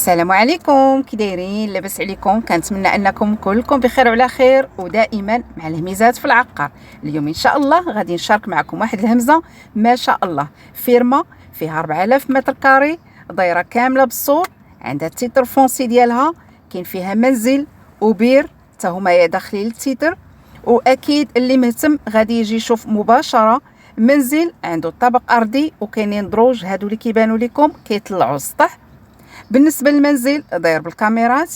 السلام عليكم، كي دايرين؟ لاباس عليكم؟ كنتمنى انكم كلكم بخير وعلى خير ودائما مع الهميزات في العقار. اليوم ان شاء الله غادي نشارك معكم واحد الهمزه ما شاء الله، فيرما فيها 4000 متر كاري، دايره كامله بالسور، عندها التيتر فونسي ديالها، كاين فيها منزل وبير حتى هما داخلين للتيتر. واكيد اللي مهتم غادي يجي يشوف مباشره. منزل عنده طابق ارضي وكاينين دروج، هادو اللي كيبانوا لكم كيطلعوا السطح. بالنسبه للمنزل داير بالكاميرات،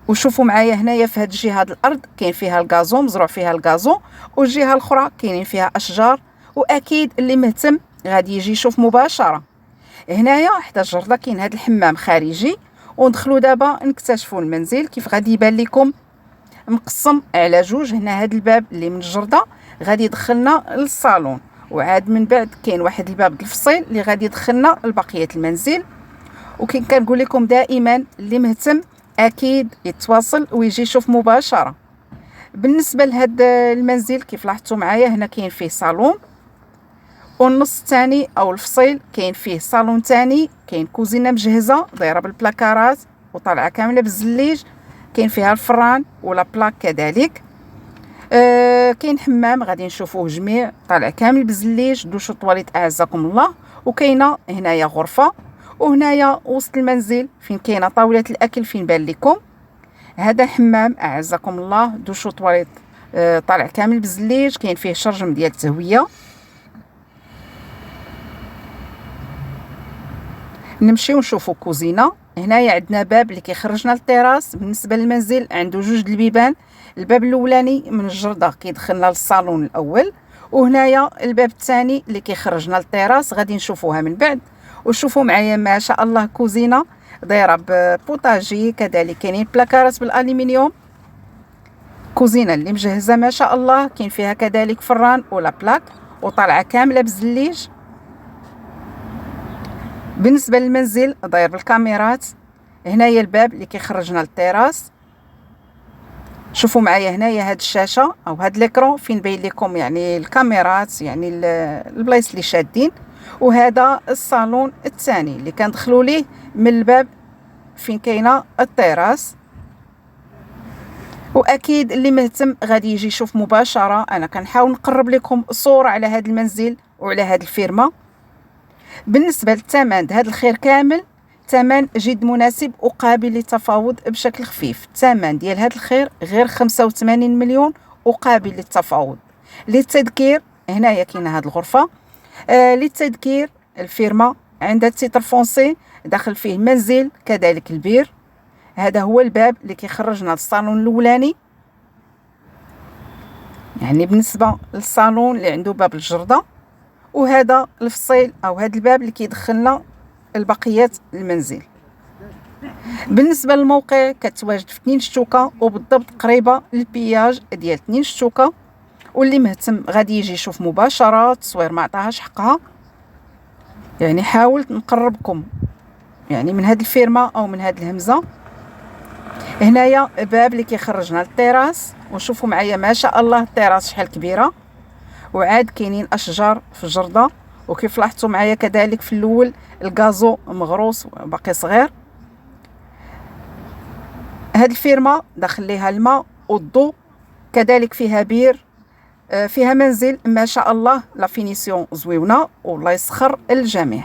وشوفوا معايا هنايا في هاد الجهه د الارض كاين فيها الغازون، مزروع فيها الغازون، والجهه الاخرى كاينين فيها اشجار. واكيد اللي مهتم غادي يجي يشوف مباشره. هنايا حتى الجرده كاين هاد الحمام خارجي، وندخلوا دابا نكتشفوا المنزل كيف غادي يبان لكم مقسم على جوج. هنا هاد الباب اللي من الجرده غادي يدخلنا للصالون، وعاد من بعد كاين واحد الباب الفصيل اللي غادي يدخلنا لبقيه المنزل. وكي كنقول لكم دائما اللي مهتم اكيد يتواصل ويجي يشوف مباشره. بالنسبه لهذا المنزل كيف لاحظتوا معايا هنا كاين فيه صالون، والنص الثاني او الفصيل كاين فيه صالون ثاني، كاين كوزينه مجهزه دايره بالبلاكارات وطالعه كامله بالزليج، كاين فيها الفران ولا بلاك كذلك. كاين حمام غادي نشوفوه جميع طالع كامل بالزليج، دوش طواليت اعزكم الله. وكاينه هنايا غرفه، وهنايا وسط المنزل فين كاينه طاوله الاكل فين بان لكم. هذا حمام اعزكم الله، دوش طواليت طالع كامل بالزليج، كاين فيه شرجم ديال التهويه. نمشيو نشوفو كوزينه. هنايا عندنا باب اللي كيخرجنا للتيراس. بالنسبه للمنزل عنده جوج د البيبان، الباب الاولاني من الجرده كيدخلنا للصالون الاول، وهنايا الباب الثاني اللي كيخرجنا للتيراس غادي نشوفوها من بعد. وشوفوا معايا ما شاء الله كوزينه دايره ببوطاجي، كذلك كاينين بلاكارات بالالومنيوم. كوزينه اللي مجهزه ما شاء الله، كاين فيها كذلك فران ولا بلاك وطالعه كامله بالزليج. بالنسبه للمنزل داير بالكاميرات. هنايا الباب اللي كيخرجنا للتيراس. شوفوا معايا هنايا هاد الشاشه او هاد ليكرون فين باين لكم يعني الكاميرات، يعني البلايص اللي شادين. وهذا الصالون الثاني اللي كندخلوا ليه من الباب فين كاينه التيراس. واكيد اللي مهتم غادي يجي يشوف مباشره. انا كنحاول نقرب لكم صوره على هذا المنزل وعلى هذه الفيرما. بالنسبه للثمن هذا الخير كامل ثمن جد مناسب وقابل للتفاوض بشكل خفيف. الثمن ديال هذا الخير غير 85 مليون وقابل للتفاوض. للتذكير هنايا كاينه هذه الغرفه. للتذكير الفيرما عندها التيتر فونسي داخل فيه منزل كذلك البير. هذا هو الباب اللي كيخرجنا للصالون الاولاني، يعني بالنسبه للصالون اللي عنده باب الجرده. وهذا الفصيل او هذا الباب اللي كيدخلنا البقيات المنزل. بالنسبه للموقع كتواجد في 2 شتوكه، وبالضبط قريبه للبياج ديال 2 شتوكه. واللي مهتم غادي يجي يشوف مباشره. التصوير ما عطاهاش حقها، يعني حاولت نقربكم يعني من هاد الفيرما او من هاد الهمزه. هنايا باب اللي كيخرجنا للتيراس، وشوفوا معايا ما شاء الله التيراس شحال كبيره، وعاد كاينين اشجار في الجرده. وكيف لاحظتوا معايا كذلك في الاول الغازو مغروس باقي صغير. هاد الفيرما داخل ليها الماء والضوء، كذلك فيها بير، فيها منزل ما شاء الله لا فينيسيون زويونه والله يسخر الجميع.